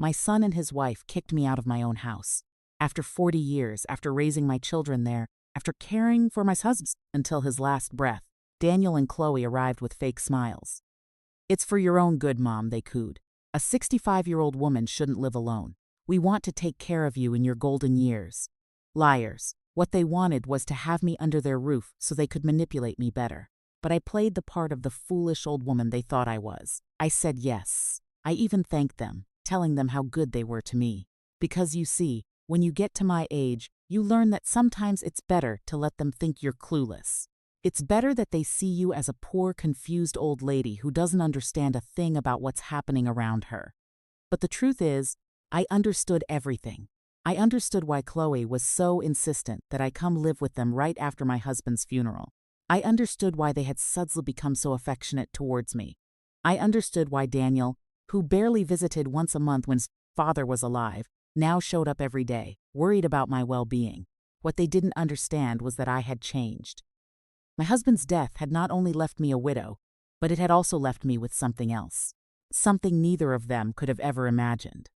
My son and his wife kicked me out of my own house. After 40 years, after raising my children there, after caring for my husband until his last breath, Daniel and Chloe arrived with fake smiles. "It's for your own good, Mom," they cooed. "A 65-year-old woman shouldn't live alone. We want to take care of you in your golden years." Liars. What they wanted was to have me under their roof so they could manipulate me better. But I played the part of the foolish old woman they thought I was. I said yes. I even thanked them, telling them how good they were to me. Because you see, when you get to my age, you learn that sometimes it's better to let them think you're clueless. It's better that they see you as a poor, confused old lady who doesn't understand a thing about what's happening around her. But the truth is, I understood everything. I understood why Chloe was so insistent that I come live with them right after my husband's funeral. I understood why they had suddenly become so affectionate towards me. I understood why Daniel, who barely visited once a month when his father was alive, now showed up every day, worried about my well-being. What they didn't understand was that I had changed. My husband's death had not only left me a widow, but it had also left me with something else. Something neither of them could have ever imagined.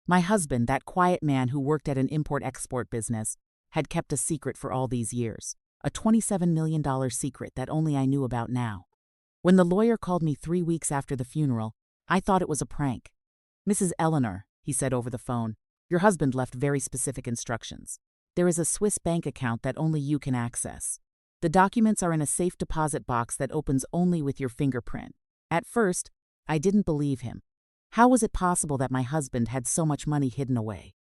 My husband, that quiet man who worked at an import-export business, had kept a secret for all these years. A $27 million secret that only I knew about now. When the lawyer called me 3 weeks after the funeral, I thought it was a prank. "Mrs. Eleanor," he said over the phone, "your husband left very specific instructions. There is a Swiss bank account that only you can access. The documents are in a safe deposit box that opens only with your fingerprint." At first, I didn't believe him. How was it possible that my husband had so much money hidden away?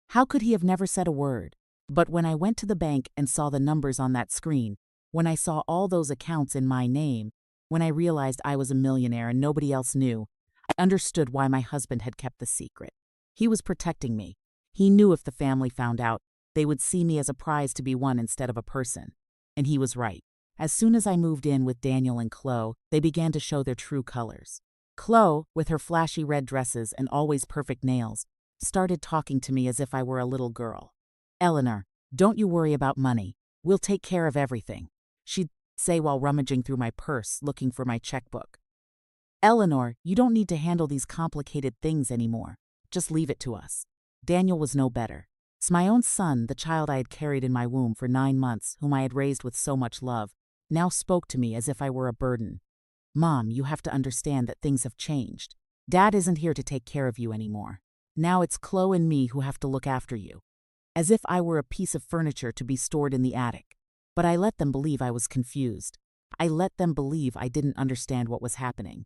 How could he have never said a word? But when I went to the bank and saw the numbers on that screen, when I saw all those accounts in my name, when I realized I was a millionaire and nobody else knew, I understood why my husband had kept the secret. He was protecting me. He knew if the family found out, they would see me as a prize to be won instead of a person. And he was right. As soon as I moved in with Daniel and Chloe, they began to show their true colors. Chloe, with her flashy red dresses and always perfect nails, started talking to me as if I were a little girl. "Eleanor, don't you worry about money. We'll take care of everything," she'd say while rummaging through my purse looking for my checkbook. "Eleanor, you don't need to handle these complicated things anymore. Just leave it to us." Daniel was no better. It's my own son, the child I had carried in my womb for 9 months, whom I had raised with so much love, now spoke to me as if I were a burden. "Mom, you have to understand that things have changed. Dad isn't here to take care of you anymore. Now it's Chloe and me who have to look after you." As if I were a piece of furniture to be stored in the attic. But I let them believe I was confused. I let them believe I didn't understand what was happening.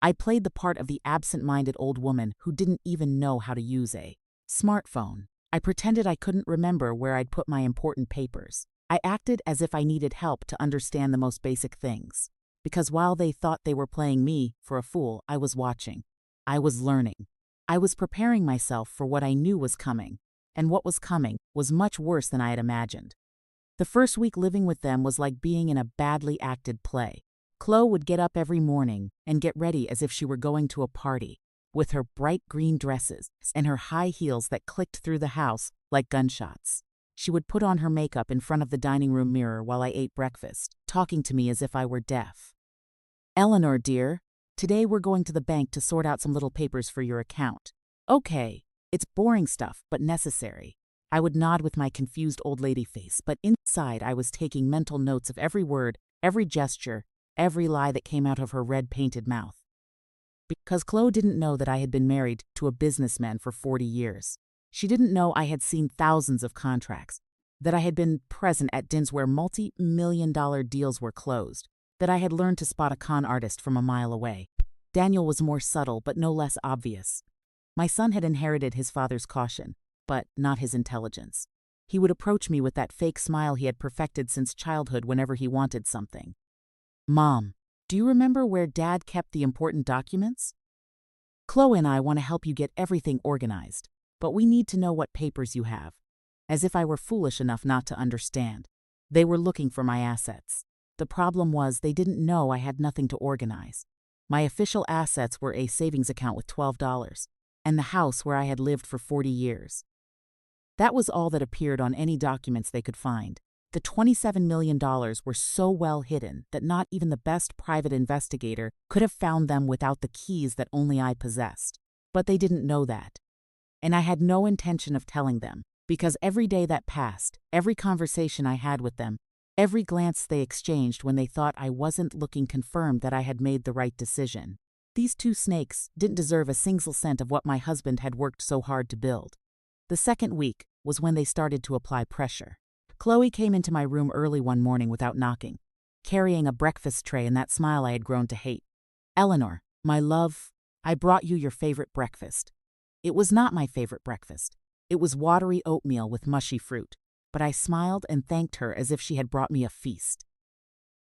I played the part of the absent-minded old woman who didn't even know how to use a smartphone. I pretended I couldn't remember where I'd put my important papers. I acted as if I needed help to understand the most basic things. Because while they thought they were playing me for a fool, I was watching. I was learning. I was preparing myself for what I knew was coming. And what was coming was much worse than I had imagined. The first week living with them was like being in a badly acted play. Chloe would get up every morning and get ready as if she were going to a party, with her bright green dresses and her high heels that clicked through the house like gunshots. She would put on her makeup in front of the dining room mirror while I ate breakfast, talking to me as if I were deaf. "Eleanor, dear, today we're going to the bank to sort out some little papers for your account." "Okay, it's boring stuff, but necessary." I would nod with my confused old lady face, but inside I was taking mental notes of every word, every gesture, every lie that came out of her red-painted mouth. Because Chloe didn't know that I had been married to a businessman for 40 years. She didn't know I had seen thousands of contracts, that I had been present at dinners where multi-million-dollar deals were closed, that I had learned to spot a con artist from a mile away. Daniel was more subtle but no less obvious. My son had inherited his father's caution, but not his intelligence. He would approach me with that fake smile he had perfected since childhood whenever he wanted something. "Mom, do you remember where Dad kept the important documents? Chloe and I want to help you get everything organized, but we need to know what papers you have." As if I were foolish enough not to understand. They were looking for my assets. The problem was they didn't know I had nothing to organize. My official assets were a savings account with $12, and the house where I had lived for 40 years. That was all that appeared on any documents they could find. The $27 million were so well hidden that not even the best private investigator could have found them without the keys that only I possessed. But they didn't know that. and I had no intention of telling them, because every day that passed, every conversation I had with them, every glance they exchanged when they thought I wasn't looking confirmed that I had made the right decision. These two snakes didn't deserve a single cent of what my husband had worked so hard to build. The second week was when they started to apply pressure. Chloe came into my room early one morning without knocking, carrying a breakfast tray and that smile I had grown to hate. "Eleanor, my love, I brought you your favorite breakfast." It was not my favorite breakfast. It was watery oatmeal with mushy fruit, but I smiled and thanked her as if she had brought me a feast.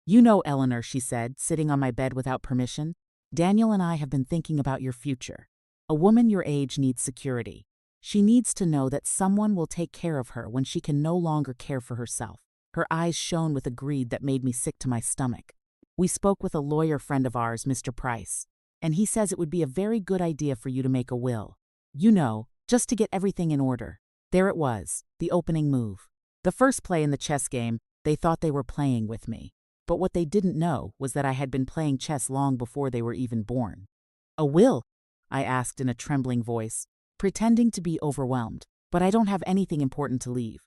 "You know, Eleanor," she said, sitting on my bed without permission, "Daniel and I have been thinking about your future. A woman your age needs security. She needs to know that someone will take care of her when she can no longer care for herself." Her eyes shone with a greed that made me sick to my stomach. "We spoke with a lawyer friend of ours, Mr. Price, and he says it would be a very good idea for you to make a will. You know, just to get everything in order." There it was, the opening move. The first play in the chess game. They thought they were playing with me. But what they didn't know was that I had been playing chess long before they were even born. "A will?" I asked in a trembling voice, pretending to be overwhelmed. "But I don't have anything important to leave."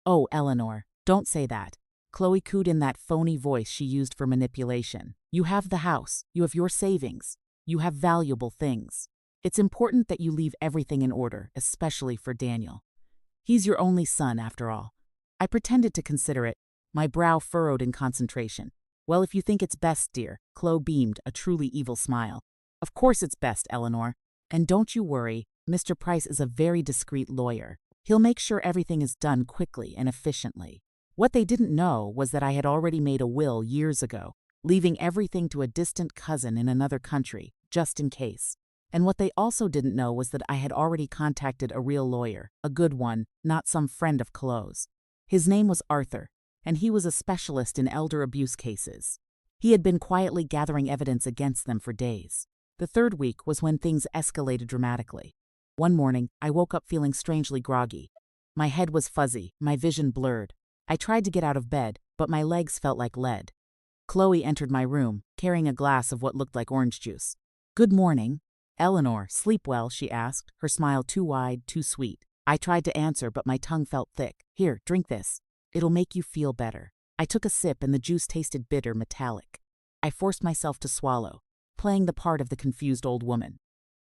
"Oh, Eleanor, don't say that." Chloe cooed in that phony voice she used for manipulation. "You have the house, you have your savings, you have valuable things. It's important that you leave everything in order, especially for Daniel. He's your only son, after all." I pretended to consider it, my brow furrowed in concentration. "Well, if you think it's best, dear," Chloe beamed, a truly evil smile. "Of course it's best, Eleanor. And don't you worry, Mr. Price is a very discreet lawyer. He'll make sure everything is done quickly and efficiently." What they didn't know was that I had already made a will years ago, leaving everything to a distant cousin in another country, just in case. And what they also didn't know was that I had already contacted a real lawyer, a good one, not some friend of Chloe's. His name was Arthur, and he was a specialist in elder abuse cases. He had been quietly gathering evidence against them for days. The third week was when things escalated dramatically. One morning, I woke up feeling strangely groggy. My head was fuzzy, my vision blurred. I tried to get out of bed, but my legs felt like lead. Chloe entered my room, carrying a glass of what looked like orange juice. "Good morning. Eleanor, sleep well?" she asked, her smile too wide, too sweet. I tried to answer, but my tongue felt thick. "Here, drink this. It'll make you feel better." I took a sip and the juice tasted bitter, metallic. I forced myself to swallow, playing the part of the confused old woman.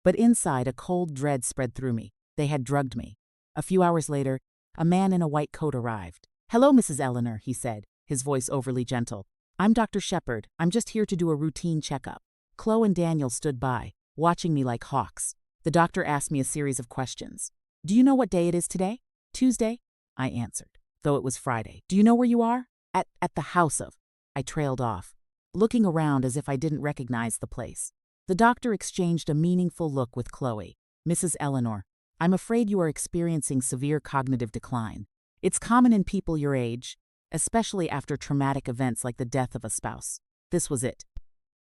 But inside, a cold dread spread through me. They had drugged me. A few hours later, a man in a white coat arrived. "Hello, Mrs. Eleanor," he said, his voice overly gentle. "I'm Dr. Shepard. I'm just here to do a routine checkup." Chloe and Daniel stood by, watching me like hawks. The doctor asked me a series of questions. "Do you know what day it is today?" "Tuesday," I answered, though it was Friday. "Do you know where you are?" At the house of." I trailed off, looking around as if I didn't recognize the place. The doctor exchanged a meaningful look with Chloe. "Mrs. Eleanor, I'm afraid you are experiencing severe cognitive decline. It's common in people your age, especially after traumatic events like the death of a spouse." This was it.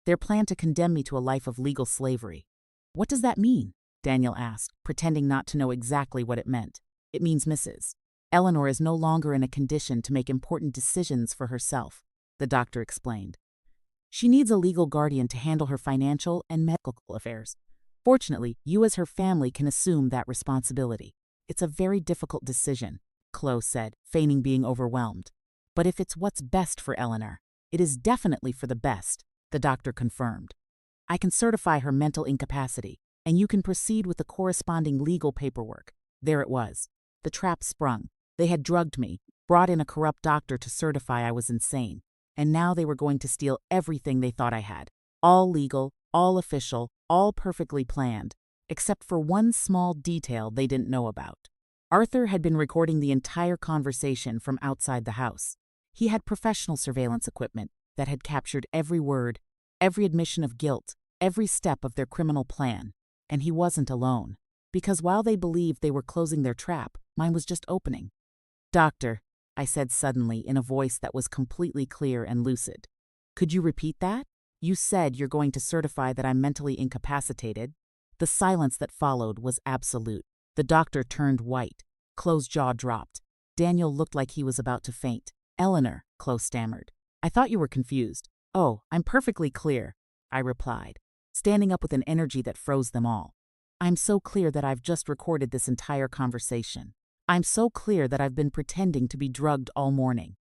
Their plan to condemn me to a life of legal slavery. "What does that mean?" Daniel asked, pretending not to know exactly what it meant. "It means Mrs. Eleanor is no longer in a condition to make important decisions for herself," the doctor explained. "She needs a legal guardian to handle her financial and medical affairs. Fortunately, you as her family can assume that responsibility." "It's a very difficult decision," Chloe said, feigning being overwhelmed. "But if it's what's best for Eleanor, it is definitely for the best," the doctor confirmed. "I can certify her mental incapacity, and you can proceed with the corresponding legal paperwork." There it was. The trap sprung. They had drugged me, brought in a corrupt doctor to certify I was insane, and now they were going to steal everything they thought I had. All legal, all official, all perfectly planned, except for one small detail they didn't know about. Arthur had been recording the entire conversation from outside the house. He had professional surveillance equipment that had captured every word, every admission of guilt, every step of their criminal plan. And he wasn't alone, because while they believed they were closing their trap, mine was just opening. "Doctor," I said suddenly in a voice that was completely clear and lucid. "Could you repeat that? You said you're going to certify that I'm mentally incapacitated." The silence that followed was absolute. The doctor turned white. Chloe's jaw dropped. Daniel looked like he was about to faint. "Eleanor," Chloe stammered. "I thought you were confused." "Oh, I'm perfectly clear," I replied, standing up with an energy that froze them all. I'm so clear that I've just recorded this entire conversation. I'm so clear that I've been pretending to be drugged all morning.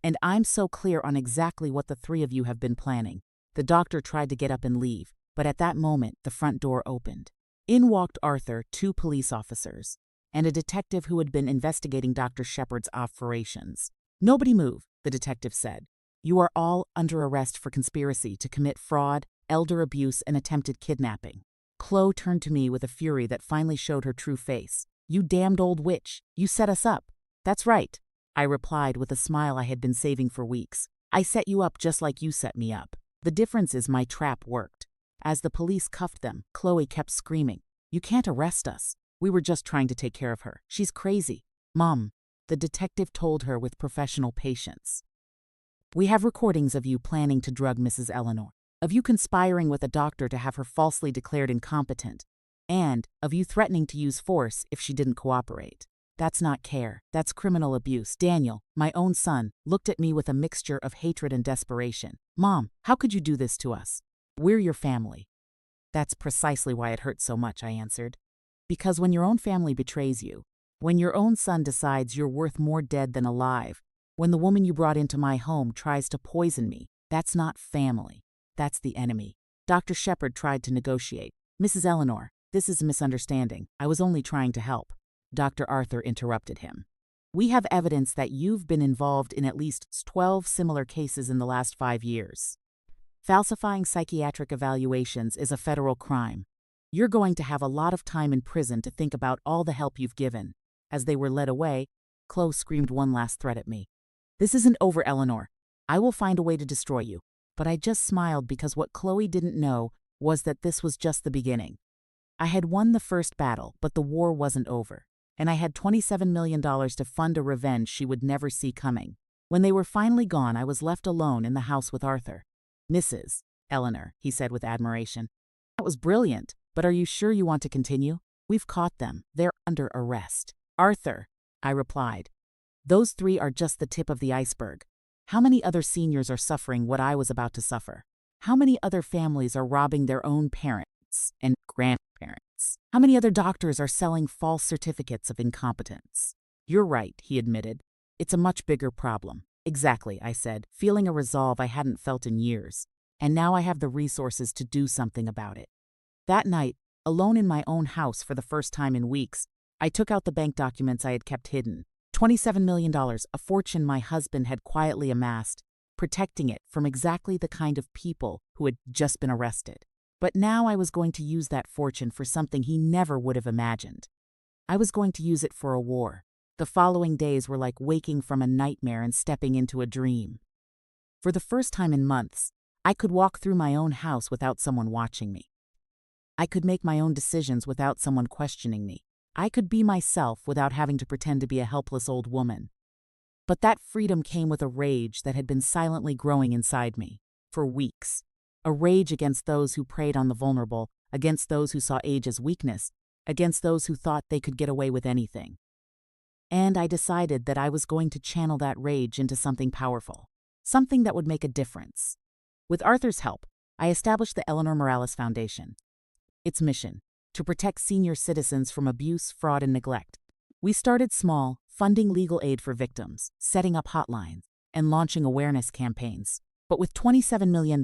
And I'm so clear on exactly what the three of you have been planning. The doctor tried to get up and leave, but at that moment, the front door opened. In walked Arthur, 2 police officers, and a detective who had been investigating Dr. Shepard's operations. "Nobody move," the detective said. "You are all under arrest for conspiracy to commit fraud, elder abuse, and attempted kidnapping." Chloe turned to me with a fury that finally showed her true face. "You damned old witch, you set us up." "That's right," I replied with a smile I had been saving for weeks. "I set you up just like you set me up. The difference is my trap worked." As the police cuffed them, Chloe kept screaming, "You can't arrest us. We were just trying to take care of her. She's crazy." "Mom," the detective told her with professional patience. "We have recordings of you planning to drug Mrs. Eleanor, of you conspiring with a doctor to have her falsely declared incompetent, and of you threatening to use force if she didn't cooperate. That's not care, that's criminal abuse." Daniel, my own son, looked at me with a mixture of hatred and desperation. "Mom, how could you do this to us? We're your family." "That's precisely why it hurts so much," I answered. "Because when your own family betrays you, when your own son decides you're worth more dead than alive, when the woman you brought into my home tries to poison me, that's not family. That's the enemy." Dr. Shepard tried to negotiate. "Mrs. Eleanor, this is a misunderstanding. I was only trying to help." Dr. Arthur interrupted him. "We have evidence that you've been involved in at least 12 similar cases in the last 5 years. Falsifying psychiatric evaluations is a federal crime. You're going to have a lot of time in prison to think about all the help you've given." As they were led away, Chloe screamed one last threat at me. "This isn't over, Eleanor. I will find a way to destroy you." But I just smiled because what Chloe didn't know was that this was just the beginning. I had won the first battle, but the war wasn't over. And I had $27 million to fund a revenge she would never see coming. When they were finally gone, I was left alone in the house with Arthur. "Mrs. Eleanor," he said with admiration. "That was brilliant, but are you sure you want to continue? We've caught them. They're under arrest." "Arthur," I replied, "those 3 are just the tip of the iceberg. How many other seniors are suffering what I was about to suffer? How many other families are robbing their own parents and grandparents? How many other doctors are selling false certificates of incompetence?" "You're right," he admitted. "It's a much bigger problem." "Exactly," I said, feeling a resolve I hadn't felt in years. "And now I have the resources to do something about it." That night, alone in my own house for the first time in weeks, I took out the bank documents I had kept hidden. $27 million, a fortune my husband had quietly amassed, protecting it from exactly the kind of people who had just been arrested. But now I was going to use that fortune for something he never would have imagined. I was going to use it for a war. The following days were like waking from a nightmare and stepping into a dream. For the first time in months, I could walk through my own house without someone watching me. I could make my own decisions without someone questioning me. I could be myself without having to pretend to be a helpless old woman. But that freedom came with a rage that had been silently growing inside me for weeks. A rage against those who preyed on the vulnerable, against those who saw age as weakness, against those who thought they could get away with anything. And I decided that I was going to channel that rage into something powerful, something that would make a difference. With Arthur's help, I established the Eleanor Morales Foundation. Its mission: to protect senior citizens from abuse, fraud, and neglect. We started small, funding legal aid for victims, setting up hotlines, and launching awareness campaigns. But with $27 million,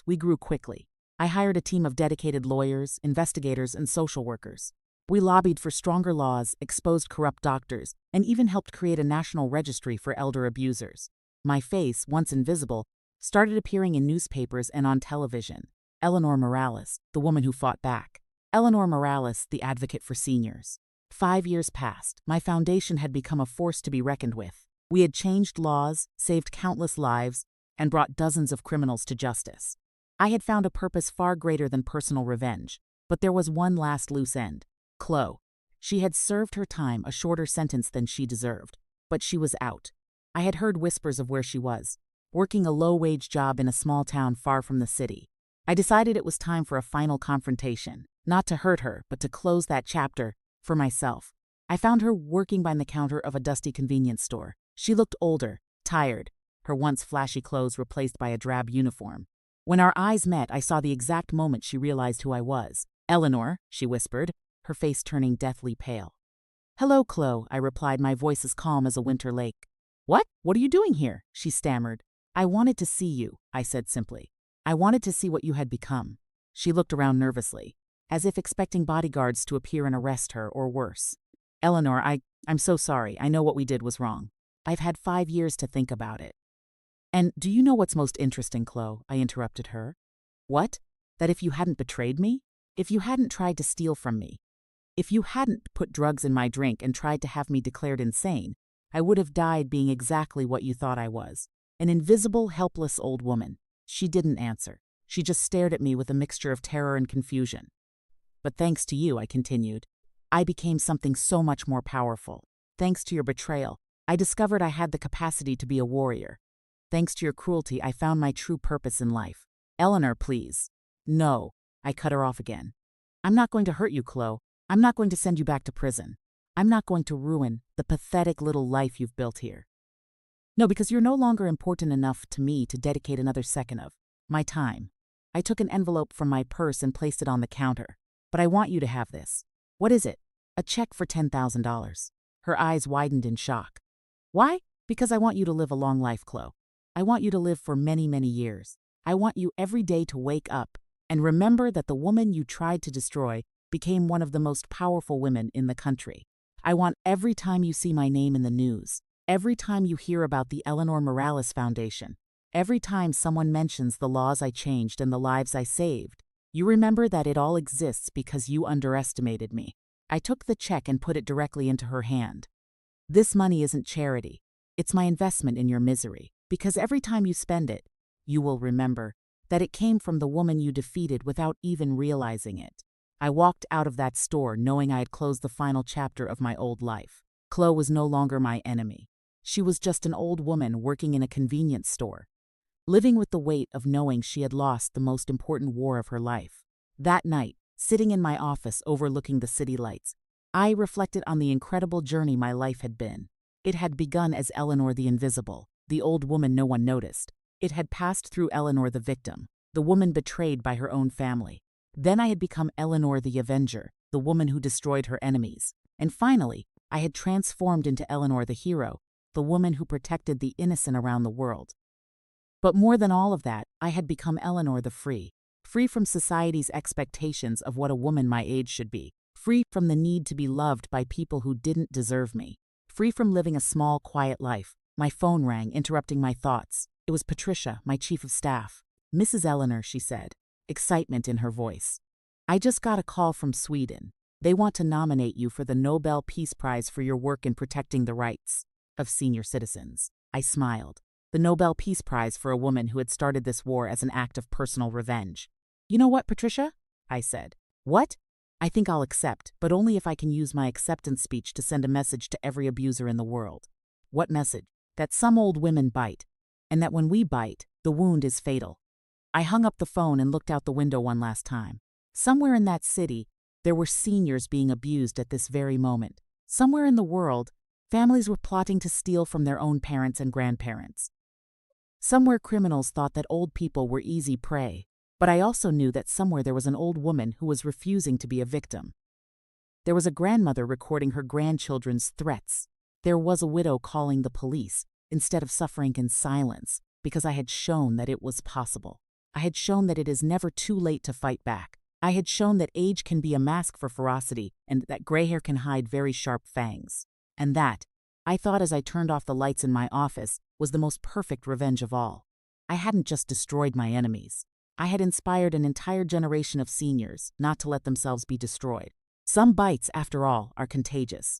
we grew quickly. I hired a team of dedicated lawyers, investigators, and social workers. We lobbied for stronger laws, exposed corrupt doctors, and even helped create a national registry for elder abusers. My face, once invisible, started appearing in newspapers and on television. Eleanor Morales, the woman who fought back. Eleanor Morales, the advocate for seniors. 5 years passed. My foundation had become a force to be reckoned with. We had changed laws, saved countless lives, and brought dozens of criminals to justice. I had found a purpose far greater than personal revenge. But there was one last loose end. Chloe. She had served her time, a shorter sentence than she deserved. But she was out. I had heard whispers of where she was, working a low-wage job in a small town far from the city. I decided it was time for a final confrontation. Not to hurt her, but to close that chapter for myself. I found her working behind the counter of a dusty convenience store. She looked older, tired, her once flashy clothes replaced by a drab uniform. When our eyes met, I saw the exact moment she realized who I was. "Eleanor," she whispered, her face turning deathly pale. "Hello, Chloe," I replied, my voice as calm as a winter lake. "What? What are you doing here?" she stammered. "I wanted to see you," I said simply. "I wanted to see what you had become." She looked around nervously, as if expecting bodyguards to appear and arrest her, or worse. "Eleanor, I'm so sorry. I know what we did was wrong. I've had 5 years to think about it." "And do you know what's most interesting, Chloe?" I interrupted her. "What? That if you hadn't betrayed me? If you hadn't tried to steal from me? If you hadn't put drugs in my drink and tried to have me declared insane, I would have died being exactly what you thought I was. An invisible, helpless old woman." She didn't answer. She just stared at me with a mixture of terror and confusion. "But thanks to you," I continued, "I became something so much more powerful. Thanks to your betrayal, I discovered I had the capacity to be a warrior. Thanks to your cruelty, I found my true purpose in life. Eleanor, please." "No," I cut her off again. "I'm not going to hurt you, Chloe. I'm not going to send you back to prison. I'm not going to ruin the pathetic little life you've built here. No, because you're no longer important enough to me to dedicate another second of my time." I took an envelope from my purse and placed it on the counter. "But I want you to have this." "What is it?" "A check for $10,000. Her eyes widened in shock. "Why?" "Because I want you to live a long life, Chloe. I want you to live for many, many years. I want you every day to wake up and remember that the woman you tried to destroy became one of the most powerful women in the country. I want every time you see my name in the news, every time you hear about the Eleanor Morales Foundation, every time someone mentions the laws I changed and the lives I saved, you remember that it all exists because you underestimated me." I took the check and put it directly into her hand. "This money isn't charity. It's my investment in your misery, because every time you spend it, you will remember that it came from the woman you defeated without even realizing it." I walked out of that store knowing I had closed the final chapter of my old life. Chloe was no longer my enemy. She was just an old woman working in a convenience store, living with the weight of knowing she had lost the most important war of her life. That night, sitting in my office overlooking the city lights, I reflected on the incredible journey my life had been. It had begun as Eleanor the Invisible, the old woman no one noticed. It had passed through Eleanor the victim, the woman betrayed by her own family. Then I had become Eleanor the Avenger, the woman who destroyed her enemies. And finally, I had transformed into Eleanor the hero, the woman who protected the innocent around the world. But more than all of that, I had become Eleanor the free from society's expectations of what a woman my age should be, free from the need to be loved by people who didn't deserve me, free from living a small, quiet life. My phone rang, interrupting my thoughts. It was Patricia, my chief of staff. "Mrs. Eleanor," she said, excitement in her voice. "I just got a call from Sweden. They want to nominate you for the Nobel Peace Prize for your work in protecting the rights of senior citizens." I smiled. The Nobel Peace Prize for a woman who had started this war as an act of personal revenge. "You know what, Patricia?" I said. "What?" "I think I'll accept, but only if I can use my acceptance speech to send a message to every abuser in the world." "What message?" "That some old women bite, and that when we bite, the wound is fatal." I hung up the phone and looked out the window one last time. Somewhere in that city, there were seniors being abused at this very moment. Somewhere in the world, families were plotting to steal from their own parents and grandparents. Somewhere criminals thought that old people were easy prey. But I also knew that somewhere there was an old woman who was refusing to be a victim. There was a grandmother recording her grandchildren's threats. There was a widow calling the police instead of suffering in silence, because I had shown that it was possible. I had shown that it is never too late to fight back. I had shown that age can be a mask for ferocity and that gray hair can hide very sharp fangs. And that, I thought as I turned off the lights in my office, was the most perfect revenge of all. I hadn't just destroyed my enemies. I had inspired an entire generation of seniors not to let themselves be destroyed. Some bites, after all, are contagious.